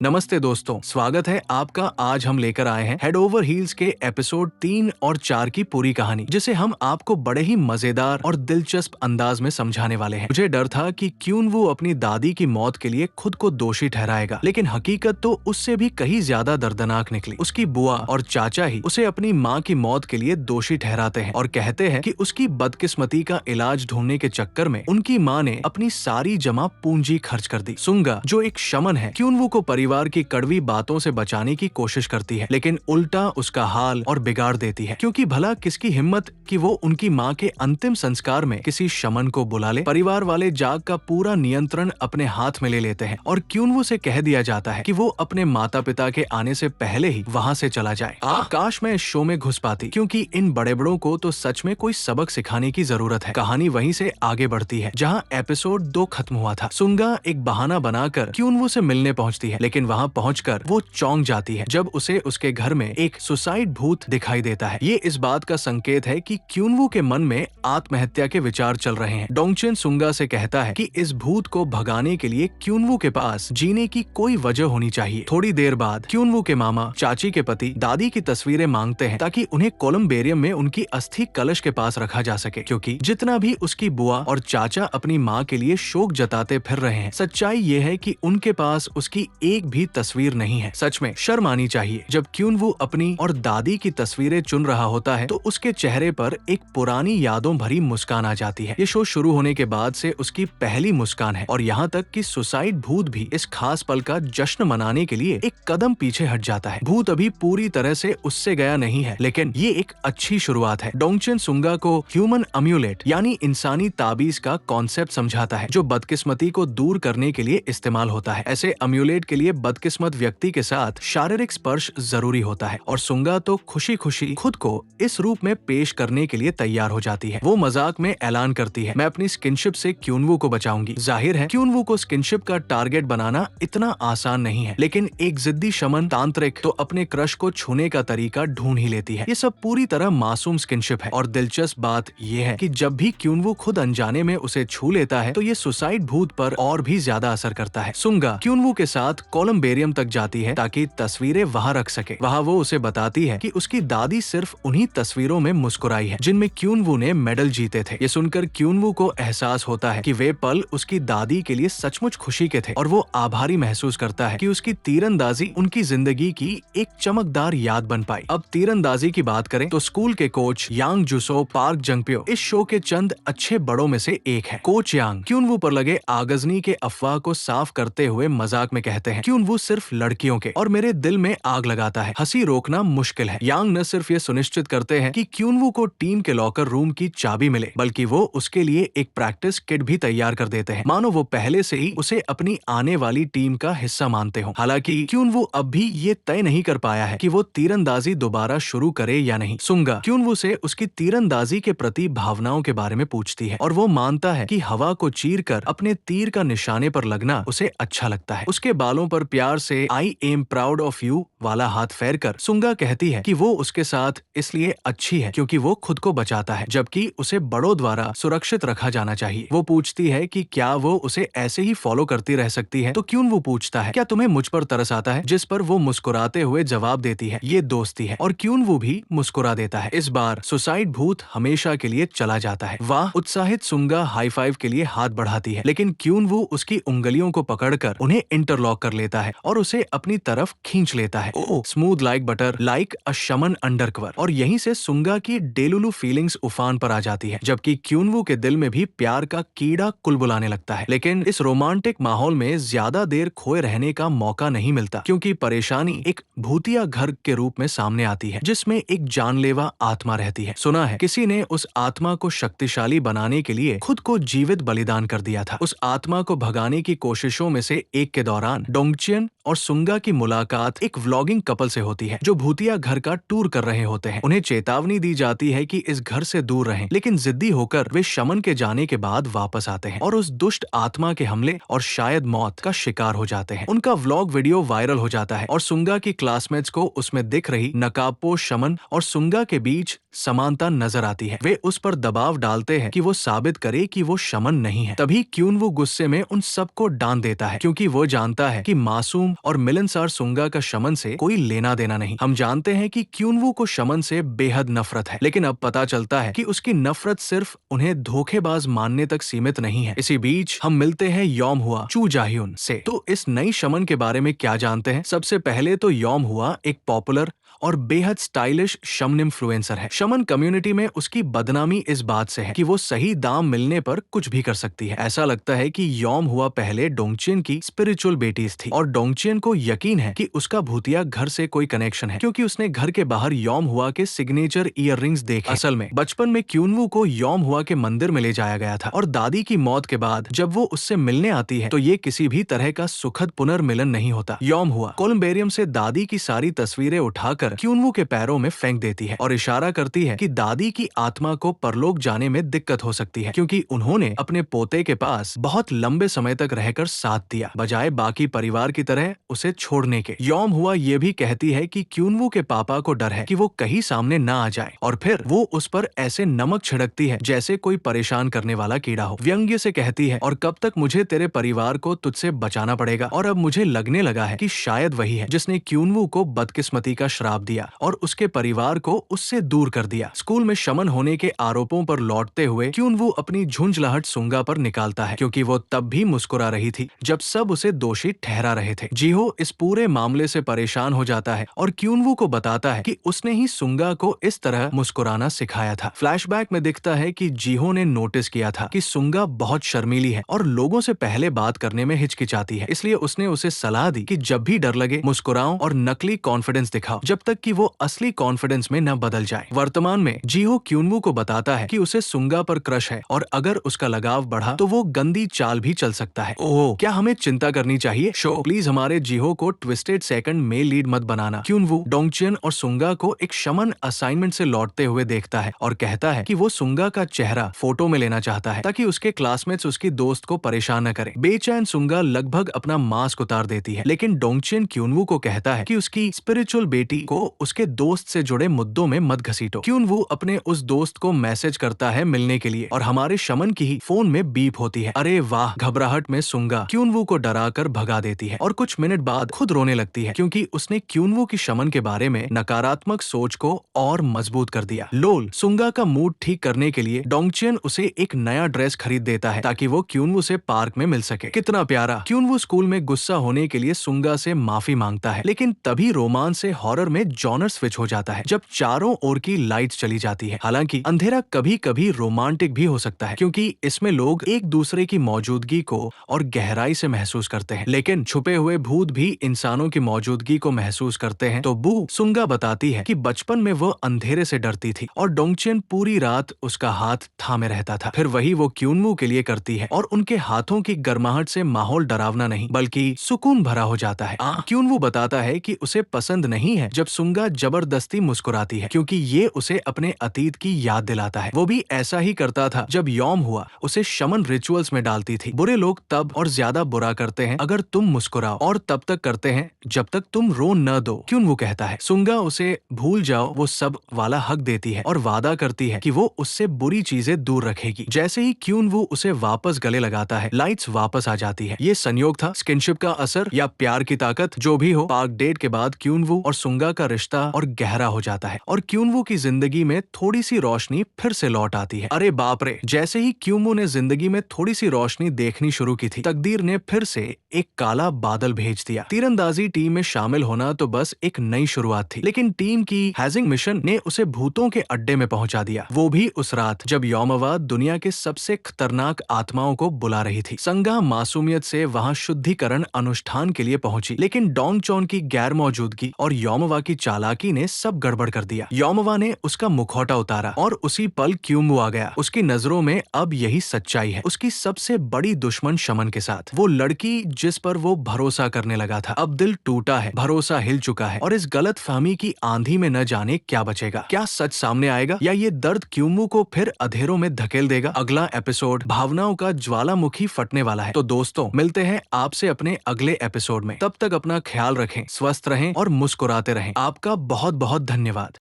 नमस्ते दोस्तों, स्वागत है आपका। आज हम लेकर आए हैं हेड ओवर हील्स के एपिसोड 3 और 4 की पूरी कहानी, जिसे हम आपको बड़े ही मजेदार और दिलचस्प अंदाज में समझाने वाले हैं। मुझे डर था कि क्यों वो अपनी दादी की मौत के लिए खुद को दोषी ठहराएगा, लेकिन हकीकत तो उससे भी कहीं ज्यादा दर्दनाक निकली। उसकी बुआ और चाचा ही उसे अपनी माँ की मौत के लिए दोषी ठहराते हैं और कहते हैं कि उसकी बदकिस्मती का इलाज ढूंढने के चक्कर में उनकी माँ ने अपनी सारी जमा पूंजी खर्च कर दी। सुंगा, जो एक शमन है, क्यूनवू को परिवार की कड़वी बातों से बचाने की कोशिश करती है, लेकिन उल्टा उसका हाल और बिगाड़ देती है। क्योंकि भला किसकी हिम्मत कि वो उनकी माँ के अंतिम संस्कार में किसी शमन को बुला ले। परिवार वाले जाग का पूरा नियंत्रण अपने हाथ में ले लेते हैं और क्यूनवू से कह दिया जाता है कि वो अपने माता पिता के आने से पहले ही वहाँ से चला जाए। काश मैं इस शो में घुस पाती, क्योंकि इन बड़े बड़ों को तो सच में कोई सबक सिखाने की जरूरत है। कहानी वहीं से आगे बढ़ती है जहाँ एपिसोड 2 खत्म हुआ था। सुंगा एक बहाना बनाकर क्यूनवू से मिलने पहुँचती है, लेकिन वहां पहुंचकर वो चौंक जाती है जब उसे उसके घर में एक सुसाइड भूत दिखाई देता है। ये इस बात का संकेत है कि क्यूनवू के मन में आत्महत्या के विचार चल रहे हैं। डोंगचेन सुंगा से कहता है कि इस भूत को भगाने के लिए क्यूनवू के पास जीने की कोई वजह होनी चाहिए। थोड़ी देर बाद क्यूनवू के मामा चाची के पति दादी की तस्वीरें मांगते हैं ताकि उन्हें कोलम्बेरियम में उनकी अस्थि कलश के पास रखा जा सके, क्योंकि जितना भी उसकी बुआ और चाचा अपनी माँ के लिए शोक जताते फिर रहे हैं, सच्चाई ये है कि उनके पास उसकी एक भी तस्वीर नहीं है। सच में शर्म आनी चाहिए। जब क्यूनवू अपनी और दादी की तस्वीरें चुन रहा होता है तो उसके चेहरे पर एक पुरानी यादों भरी मुस्कान आ जाती है। ये शो शुरू होने के बाद से उसकी पहली मुस्कान है और यहाँ तक कि सुसाइड भूत भी इस खास पल का जश्न मनाने के लिए एक कदम पीछे हट जाता है। भूत अभी पूरी तरह से उससे गया नहीं है, लेकिन ये एक अच्छी शुरुआत है। डोंगचेन सुंगा को ह्यूमन अम्यूलेट यानी इंसानी ताबीज का कॉन्सेप्ट समझाता है, जो बदकिस्मती को दूर करने के लिए इस्तेमाल होता है। ऐसे अम्यूलेट के लिए बदकिस्मत व्यक्ति के साथ शारीरिक स्पर्श जरूरी होता है और सुंगा तो खुशी खुशी खुद को इस रूप में पेश करने के लिए तैयार हो जाती है। वो मजाक में ऐलान करती है, मैं अपनी स्किनशिप से क्यूनवू को बचाऊंगी। जाहिर है क्यूनवू को स्किनशिप का टारगेट बनाना इतना आसान नहीं है, लेकिन एक जिद्दी शमन तांत्रिक तो अपने क्रश को छूने का तरीका ढूंढ ही लेती है। ये सब पूरी तरह मासूम स्किनशिप है और दिलचस्प बात यह है कि जब भी क्यूनवू खुद अनजाने में उसे छू लेता है तो ये सुसाइड भूत पर और भी ज्यादा असर करता है। सुंगा क्यूनवू के साथ कोलम्बेरियम तक जाती है ताकि तस्वीरें वहां रख सके। वहां वो उसे बताती है कि उसकी दादी सिर्फ उन्हीं तस्वीरों में मुस्कुराई है जिनमें क्यूनवू ने मेडल जीते थे। ये सुनकर क्यूनवू को एहसास होता है कि वे पल उसकी दादी के लिए सचमुच खुशी के थे और वो आभारी महसूस करता है कि उसकी तीरंदाजी उनकी जिंदगी की एक चमकदार याद बन पाई। अब तीरंदाजी की बात करें तो स्कूल के कोच यांग जुसो पार्क जंगप्यो इस शो के चंद अच्छे बड़ों में से एक है। कोच यांग क्यूनवू पर लगे आगजनी के अफवाह को साफ करते हुए मजाक में कहते हैं, क्यूनवू सिर्फ लड़कियों के और मेरे दिल में आग लगाता है। हंसी रोकना मुश्किल है। यांग न सिर्फ ये सुनिश्चित करते हैं कि क्यूनवू को टीम के लॉकर रूम की चाबी मिले, बल्कि वो उसके लिए एक प्रैक्टिस किट भी तैयार कर देते हैं, मानो वो पहले से ही उसे अपनी आने वाली टीम का हिस्सा मानते हो। हालांकि क्यूनवू अब भी ये तय नहीं कर पाया है कि वो तीरंदाजी दोबारा शुरू करे या नहीं। सुंगा क्यूनवू से उसकी तीरंदाजी के प्रति भावनाओं के बारे में पूछती है और वो मानता है कि हवा को चीर कर अपने तीर का निशाने पर लगना उसे अच्छा लगता है। उसके बालों पर प्यार से I am proud of you वाला हाथ फेर कर सुंगा कहती है कि वो उसके साथ इसलिए अच्छी है क्योंकि वो खुद को बचाता है, जबकि उसे बड़ों द्वारा सुरक्षित रखा जाना चाहिए। वो पूछती है कि क्या वो उसे ऐसे ही फॉलो करती रह सकती है, तो क्यूनवू पूछता है, क्या तुम्हें मुझ पर तरस आता है? जिस पर वो मुस्कुराते हुए जवाब देती है, ये दोस्ती है, और क्यूनवू भी मुस्कुरा देता है। इस बार सुसाइड भूत हमेशा के लिए चला जाता है। वाह! उत्साहित सुंगा हाई फाइव के लिए हाथ बढ़ाती है, लेकिन क्यूनवू उसकी उंगलियों को पकड़कर उन्हें इंटरलॉक कर लेता है और उसे अपनी तरफ खींच लेता है। Oh, smooth like butter, like a shaman undercover. और यहीं से सुंगा की डेलुलु फीलिंग्स उफान पर आ जाती है, जबकि क्यूनवू के दिल में भी प्यार का कीड़ा कुलबुलाने लगता है। लेकिन इस रोमांटिक माहौल में ज्यादा देर खोए रहने का मौका नहीं मिलता, क्योंकि परेशानी एक भूतिया घर के रूप में सामने आती है, जिसमें एक जानलेवा आत्मा रहती है। सुना है किसी ने उस आत्मा को शक्तिशाली बनाने के लिए खुद को जीवित बलिदान कर दिया था। उस आत्मा को भगाने की कोशिशों में से एक के दौरान डोंगचेन और सुंगा की मुलाकात एक व्लॉगिंग कपल से होती है, जो भूतिया घर का टूर कर रहे होते हैं। उन्हें चेतावनी दी जाती है कि इस घर से दूर रहें, लेकिन जिद्दी होकर वे शमन के जाने के बाद वापस आते हैं और उस दुष्ट आत्मा के हमले और शायद मौत का शिकार हो जाते हैं। उनका व्लॉग वीडियो वायरल हो जाता है और सुंगा की क्लासमेट्स को उसमें दिख रही नकाबपोश शमन और सुंगा के बीच समानता नजर आती है। वे उस पर दबाव डालते हैं कि वो साबित करे कि वो शमन नहीं है। तभी क्यूनवू गुस्से में उन सबको डांट देता है, क्योंकि वो जानता है कि मासूम और मिलनसार सुंगा का शमन से कोई लेना देना नहीं। हम जानते हैं कि क्यूनवू को शमन से बेहद नफरत है, लेकिन अब पता चलता है कि उसकी नफरत सिर्फ उन्हें धोखेबाज मानने तक सीमित नहीं है। इसी बीच हम मिलते हैं यॉम हुआ चू जाह्यून से। तो इस नई शमन के बारे में क्या जानते हैं? सबसे पहले तो यॉम हुआ एक पॉपुलर और बेहद स्टाइलिश शमन इन्फ्लुएंसर है। शमन कम्युनिटी में उसकी बदनामी इस बात से है कि वो सही दाम मिलने पर कुछ भी कर सकती है। ऐसा लगता है कि यॉम हुआ पहले डोंगचिन की स्पिरिचुअल बेटीज थी और डोंगचिन को यकीन है कि उसका भूतिया घर से कोई कनेक्शन है, क्योंकि उसने घर के बाहर यॉम हुआ के सिग्नेचर ईयररिंग्स देखे। असल में बचपन में क्यूनवू को यॉम हुआ के मंदिर में ले जाया गया था और दादी की मौत के बाद जब वो उससे मिलने आती है तो ये किसी भी तरह का सुखद पुनर्मिलन नहीं होता। यॉम हुआ कोलम्बेरियम से दादी की सारी तस्वीरें उठाकर क्यूनवू के पैरों में फेंक देती है और इशारा करती है कि दादी की आत्मा को परलोक जाने में दिक्कत हो सकती है, क्योंकि उन्होंने अपने पोते के पास बहुत लंबे समय तक रहकर साथ दिया, बजाय बाकी परिवार की तरह उसे छोड़ने के। यॉम हुआ ये भी कहती है कि क्यूनवू के पापा को डर है कि वो कहीं सामने न आ जाए और फिर वो उस पर ऐसे नमक छिड़कती है जैसे कोई परेशान करने वाला कीड़ा हो। व्यंग्य से कहती है, और कब तक मुझे तेरे परिवार को तुझसे बचाना पड़ेगा। और अब मुझे लगने लगा है कि शायद वही है जिसने क्यूनवू को बदकिस्मती का श्राप दिया और उसके परिवार को उससे दूर कर दिया। स्कूल में शमन होने के आरोपों पर लौटते हुए क्यूनवू अपनी झुंझलाहट सुंगा पर निकालता है, क्योंकि वो तब भी मुस्कुरा रही थी जब सब उसे दोषी ठहरा रहे थे। जीहो इस पूरे मामले से परेशान हो जाता है और क्यूनवू को बताता है कि उसने ही सुंगा को इस तरह मुस्कुराना सिखाया था। फ्लैशबैक में दिखता है कि जीहो ने नोटिस किया था कि सुंगा बहुत शर्मीली है और लोगों से पहले बात करने में हिचकिचाती है, इसलिए उसने उसे सलाह दी कि जब भी डर लगे मुस्कुराओ और नकली कॉन्फिडेंस दिखाओ जब तक कि वो असली कॉन्फिडेंस में न बदल जाए। वर्तमान में जीहो क्यूनवू को बताता है कि उसे सुंगा पर क्रश है और अगर उसका लगाव बढ़ा तो वो गंदी चाल भी चल सकता है। ओह, क्या हमें चिंता करनी चाहिए? शो प्लीज हमारे जीहो को ट्विस्टेड सेकंड मेल लीड मत बनाना। क्यूनवू डोंगचिन और सुंगा को एक शमन असाइनमेंट से लौटते हुए देखता है और कहता है कि वो सुंगा का चेहरा फोटो में लेना चाहता है ताकि उसके क्लासमेट्स उसकी दोस्त को परेशान न करें। बेचैन सुंगा लगभग अपना मास्क उतार देती है, लेकिन डोंगचिन क्यूनवू को कहता है कि उसकी स्पिरिचुअल बेटी को उसके दोस्त से जुड़े मुद्दों में मत घसीटो। क्यूनवू अपने उस दोस्त को मैसेज करता है मिलने के लिए और हमारे शमन की ही फोन में बीप होती है। अरे वाह! घबराहट में सुंगा क्यूनवू को डराकर भगा देती है और कुछ मिनट बाद खुद रोने लगती है, क्योंकि उसने क्यूनवू की शमन के बारे में नकारात्मक सोच को और मजबूत कर दिया। लोल सुंगा का मूड ठीक करने के लिए डोंगचिन उसे एक नया ड्रेस खरीद देता है ताकि वो क्यूनवू से पार्क में मिल सके। कितना प्यारा! क्यूनवू स्कूल में गुस्सा होने के लिए सुंगा से माफी मांगता है, लेकिन तभी रोमांस से हॉरर में जॉनर स्विच हो जाता है जब चारों ओर की लाइट्स चली जाती है। हालांकि अंधेरा कभी कभी रोमांटिक भी हो सकता है, क्योंकि इसमें लोग एक दूसरे की मौजूदगी को और गहराई से महसूस करते हैं, लेकिन छुपे हुए भूत भी इंसानों की मौजूदगी को महसूस करते हैं। तो बू सुंगा बताती है कि बचपन में वो अंधेरे से डरती थी और डोंगचिन पूरी रात उसका हाथ थामे रहता था। फिर वही वो क्यूनवू के लिए करती है और उनके हाथों की गर्माहट से माहौल डरावना नहीं बल्कि सुकून भरा हो जाता है। क्यूनवू बताता है कि उसे पसंद नहीं है जब सुंगा जबरदस्ती मुस्कुराती है, क्योंकि ये उसे अपने अतीत की याद दिलाता है। वो भी ऐसा ही करता था जब यॉम हुआ उसे शमन रिचुअल्स में डालती थी। बुरे लोग तब और ज्यादा बुरा करते हैं अगर तुम मुस्कुराओ, और तब तक करते हैं जब तक तुम रो न दो। क्यूनवू कहता है। सुंगा उसे भूल जाओ वो सब वाला हक देती है और वादा करती है कि वो उससे बुरी चीजें दूर रखेगी। जैसे ही क्यूनवू उसे वापस गले लगाता है, लाइट्स वापस आ जाती है। ये संयोग था, स्किनशिप का असर या प्यार की ताकत, जो भी हो, पार्क डेट के बाद क्यूनवू और सुंगा का रिश्ता और गहरा हो जाता है और क्यूनवू की जिंदगी में थोड़ी सी रोशनी फिर से लौट आती है। अरे बाप रे! जैसे ही क्यूनवू ने जिंदगी में थोड़ी सी रोशनी देखनी शुरू की थी, तकदीर ने फिर से एक काला बादल भेज दिया। तीरंदाजी टीम में शामिल होना तो बस एक नई शुरुआत थी, लेकिन टीम की हैजिंग मिशन ने उसे भूतों के अड्डे में पहुंचा दिया, वो भी उस रात जब यौमवा दुनिया के सबसे खतरनाक आत्माओं को बुला रही थी। संगा मासूमियत से वहां शुद्धिकरण अनुष्ठान के लिए पहुंची, लेकिन डोंगचॉन की गैर मौजूदगी और यौमवा की चालाकी ने सब गड़बड़ कर दिया। यौमवा ने उसका मुखौटा उतारा और उसी पल क्यूनवू आ गया। उसकी नजरों में अब यही सच्चाई है, उसकी सबसे बड़ी दुश्मन शमन के साथ। वो लड़की जिस पर वो भरोसा करने लगा था, अब दिल टूटा है, भरोसा हिल चुका है और इस गलत फहमी की आंधी में न जाने क्या बचेगा। क्या सच सामने आएगा या ये दर्द क्यूनवू को फिर अंधेरों में धकेल देगा? अगला एपिसोड भावनाओं का ज्वालामुखी फटने वाला है। तो दोस्तों, मिलते हैं आपसे अपने अगले एपिसोड में। तब तक अपना ख्याल रखें, स्वस्थ रहें और मुस्कुराते रहें। आपका बहुत बहुत धन्यवाद।